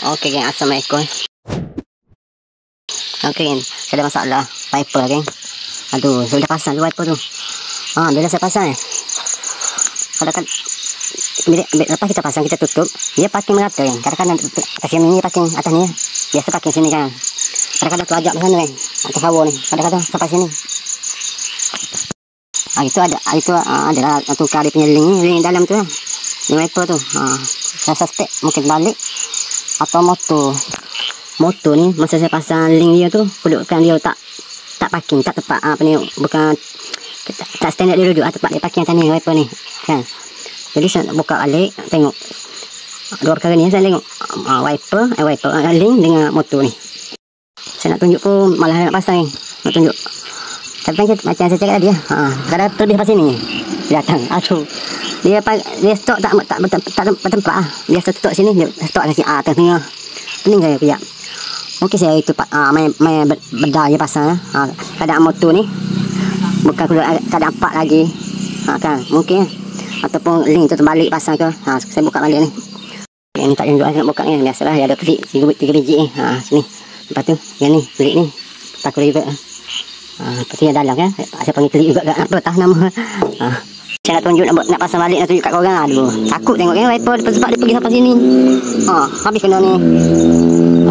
Okey geng, assalamualaikum. Okey geng, saya ada masalah wiper geng. Aduh, saya dah pasang tu wiper tu. Bila saya pasang kadang-kadang lepas kita pasang kita tutup, dia parking merata geng. Kadang-kadang atas sini parking atas ni. Biasa parking sini kan. Kadang-kadang tu ajak ke sana geng. Atas bawah ni. Kadang-kadang sampai sini. Itu adalah tukar dia punya link dalam tu lah. Ni wiper tu. Saya suspect mungkin balik atau motor ni masa saya pasang link dia tu kedudukan dia tak parking, tak tepat apa ni, bukan tak standard dia duduk tempat dia parking atas ni wiper ni kan. Jadi saya nak buka balik tengok dua perkara ni. Saya tengok wiper link dengan motor ni. Saya nak tunjuk pun malah nak pasang ni, nak tunjuk tapi macam saya cakap tadi kadang terlebih pasal ni dia datang. Aduh, dia stok tak bertempat biasa stok sini, dia stok kat sini tengah pening saya pijak. Mungkin saya itu main bedah je pasang keadaan motor ni bukan keadaan part lagi kan, mungkin ataupun link tu terbalik pasang ke. Saya buka balik ni. Yang ni tak tunjuk, saya nak buka ni. Biasalah dia ada klik 3 biji ni. Sini. Lepas tu yang ni klik ni takut ribet. Lepas tu yang dalam kan saya panggil klik juga kat atas nama. Saya nak tunjuk nak pasang balik, nak tunjuk kat korang. Aduh, takut tengok kan wiper sebab dia pergi sampai sini. Habis kena ni.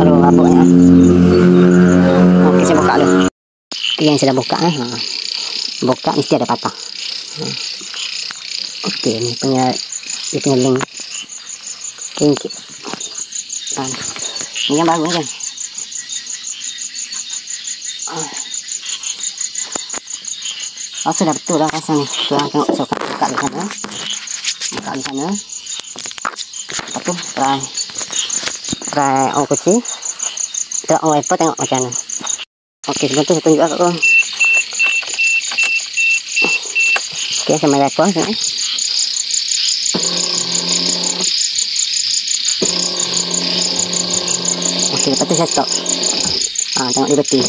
Aduh, rabuknya. Okey, saya buka dulu. Yang saya dah buka buka mesti ada patah. Okey, ni dia punya link. Link. Ni yang baru kan. Sudah betul dah pasang ni. Tuan tengok saya buka di sana. Buka di sana. Lepas tu try on kunci. Tengok on wiper, tengok macam mana. Okey, sebelum tu saya tunjuk kat korang. Okey, saya main wiper tengok. Okey, lepas tu saya stop. Tengok liberty.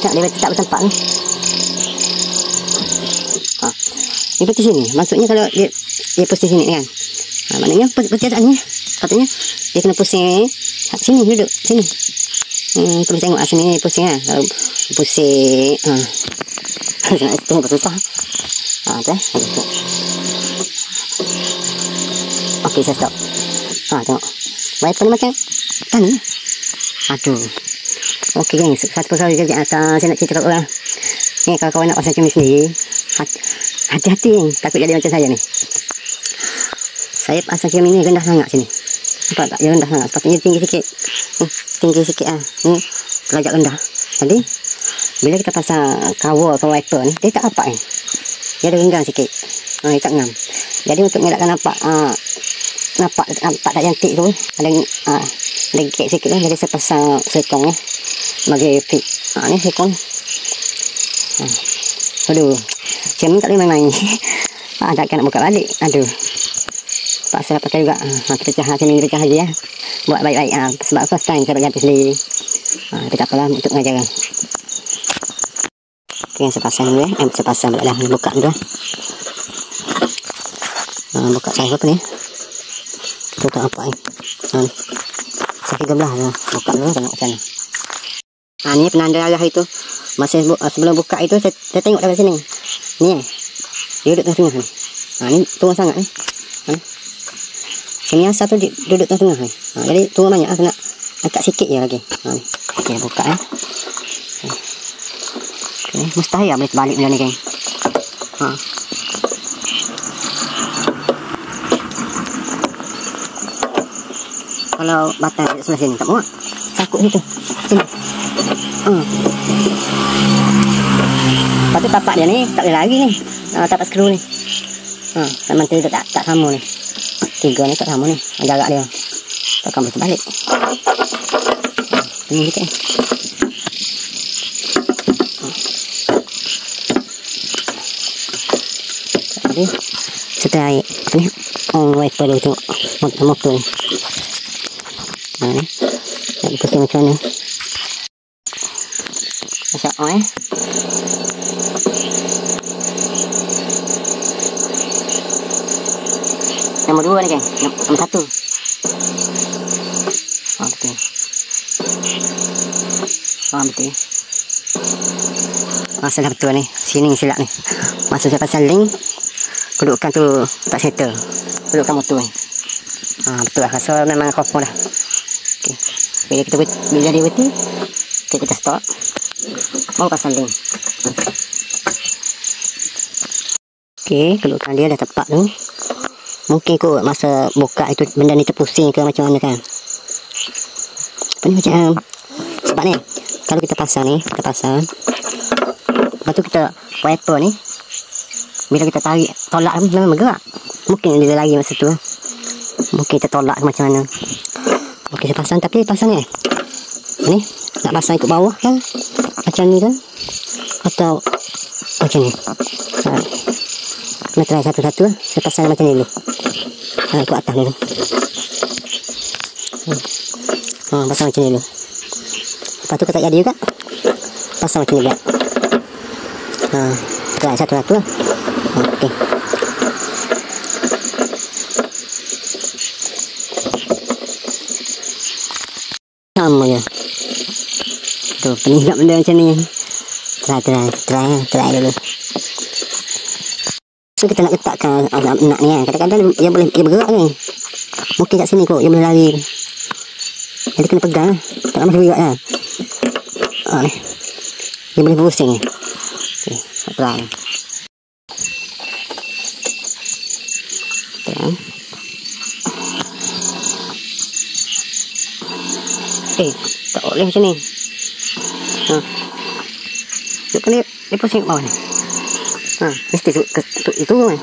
Tengok dia tak bertempat ni. Dia putih sini. Maksudnya kalau dia pusing sini kan. Maknanya putih saat ni. Katanya dia kena pusing sini, duduk sini. Boleh tengok sini pusing kan. Kalau pusing nak tengok susah. Okey, saya stop. Tengok. Wiper ni macam tani. Aduh. Okey geng, satu perkara kerja saya nak cerita kat korang. Ni kalau korang nak pasang cermin sendiri, hati-hati geng, takut jadi macam saya ni. Saya pasang cermin ni rendah sangat sini. Nampak tak? Dia rendah sangat. Sepatutnya tinggi sikit. Tinggi sikit ni terlajak rendah. Jadi bila kita pasang cover atau wiper ni, dia tak rapat ni. Dia ada renggang sikit. Dia tak ngam. Jadi untuk mengelakkan nampak tak cantik tu, ada gap sikit tu, jadi saya pasang silikon ni sebagai fit. Ni silikon. Aduh, cermin tak boleh main-main. Takkan nak buka balik. Aduh, paksa pakai juga. Pecah cermin, pecah lagi ya. Buat baik-baik sebab first time saya ganti sendiri. Tapi tak apalah untuk pengajaran. Okay, saya pasang dulu saya pasang pula dah. Buka dulu. Buka saya apa ni? Tu tak apa ni. Saya belah dah. Buka dulu tengok macam ni. Ni penanda arah itu. Masa sebelum buka itu saya tengok dari sini. Ni dia duduk tengah-tengah ni. Ni turun sangat ni. Sini asal tu duduk tengah-tengah ni. Jadi turun banyak kena angkat sikit je lagi. Ni. Okey, buka Okay. Mustahil boleh terbalik benda ni geng. Kalau batang sebelah sini tak muat. Takut situ. Sini. Lepas tu tapak dia ni tak boleh lari ni. Tapak skru ni. Memang dia tak sama ni. 3 ni tak sama ni. Jarak dia. Takkan boleh terbalik. Ini sikit ni. Jadi setelah air ni wiper dia tengok motor ni. Ni nak pusing macam mana. Masuk Nombor 2 ni geng. Nombor 1. Betul. Betul. Masalah betul ni. Sini silap ni. Masa saya pasang link, kedudukan tu tak settle. Kedudukan motor ni. Betul lah. Rasa memang kopong dah. Okay. Bila dia berhenti, kita stop. Mau pasang link. Okay, kedudukan dia dah tepat tu. Mungkin kot masa buka itu benda ni terpusing ke macam mana kan. Apa ni macam sebab ni kalau kita pasang ni, lepas tu kita wiper ni, bila kita tarik tolak memang bergerak. Mungkin dia lari masa tu. Mungkin kita tolak ke macam mana. Okey, saya pasang, tapi pasang ni ni nak pasang ikut bawah kan, macam ni kan, atau macam ni. Nak try satu-satu. Saya pasang macam ni dulu. Ikut atas dulu. Pasang macam ni dulu. Lepas tu tak jadi juga, pasang macam ni juga. Try satu-satu. Okey. Sama je. Tuh, pening tak benda macam ni. Try dulu. So kita nak letakkan nak ni kan. Kadang-kadang dia boleh bergerak ni. Mungkin kat sini kot dia boleh lari. Jadi kena pegang lah. Tak lama dia bergerak lah. Ni. Dia boleh berusing ni. Okay, try ni. Tak boleh macam ni. Dia pusing ke bawah ni. Mesti itu kan.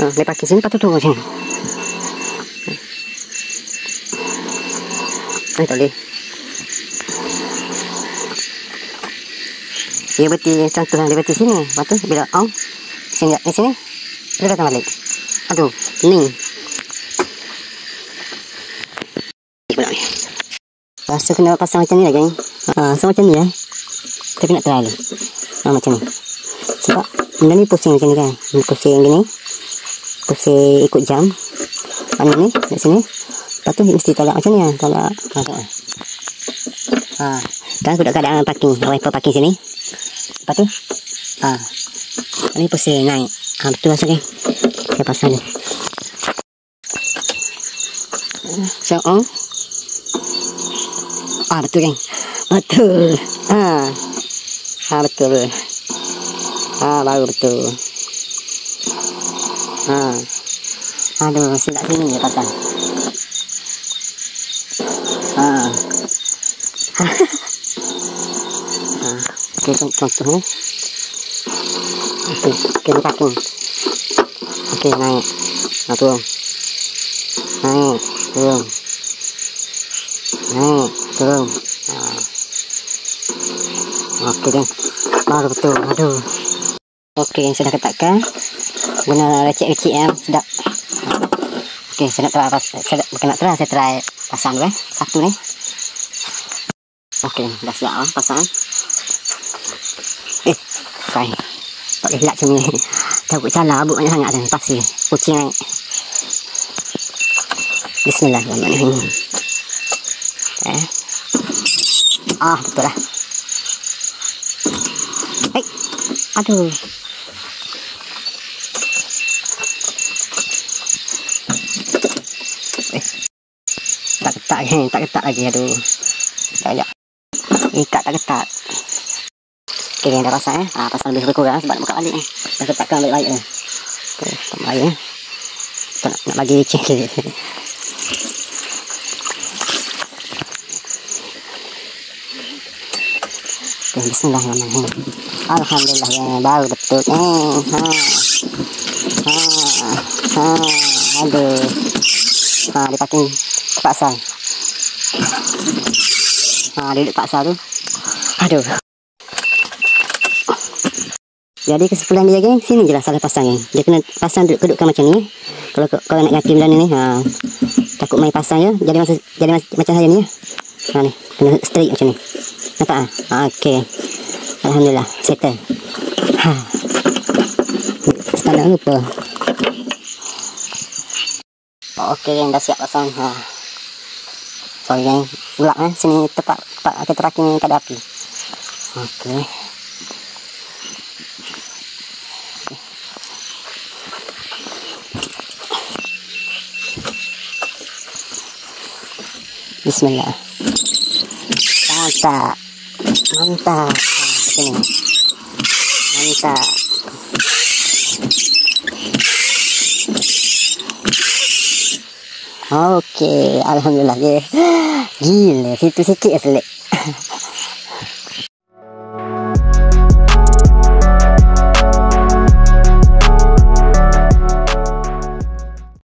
Lepas ke sini, lepas tu turun macam ni. Tak boleh. Dia berhenti contoh lah, dia berhenti sini. Lepas tu bila on, sini, dia datang balik. Aduh, ni. Rasa kena pasang macam ni lah geng. So macam ni lah. Tapi nak try dulu. Macam ni. Sebab benda ni pusing macam ni kan. Pusing gini. Pusing ikut jam. Ni kat sini. Lepas tu mesti tolak macam ni lah. Tolak. Kan aku dah keadaan parking. Wiper parking sini. Lepas tu. Ni pusing naik. Betul rasa geng. Saya pasang ni. So on. Betul geng. Betul. Betul. Baru betul. Aduh, silap sini dia pasang. Okey, contoh ni. Okey, ni parking. Okey, naik. Turun. Naik, turun. Naik, turun. Okey geng. Baru betul. Aduh. Okey, yang sudah ketatkan. Guna recek-recek yang sedap. Okey, saya nak try saya try pasang dulu satu ni. Okey, dah siap pasang. Try. Tak boleh hilap macam ni. Takut salah, abuk banyak sangat ni. Pasir. Kucing naik. Bismillahirrahmanirrahim. Betul lah. Aduh. Tak ketat lagi. Aduh. Sekejap. Ikat tak ketat. Okey, dah pasang pasang lebih kurang sebab nak buka balik ni. Dah ketatkan baik-baik ni. Okey, tak baik ni. Nak bagi check dia. Bismillahirrahmanirrahim. Alhamdulillah ya, baru betul. Aduh. Dia parking terpaksa. Dia duduk paksa tu. Aduh. Jadi kesimpulan dia geng, sini je lah salah pasang geng. Dia kena pasang kedudukan macam ni. Kalau nak ganti benda ni, takut main pasang je. Jadi macam saya ni. Ni, kena straight macam ni. Nampak Okey. Alhamdulillah, settle. Jangan lupa. Okey geng, dah siap pasang. Sorry geng, gelap sini tempat kita parking ni tak ada api. Okey. Bismillah. Mantap. Mantap. Sini. Mantap. Okey, alhamdulillah. Gila, situ sikit selek.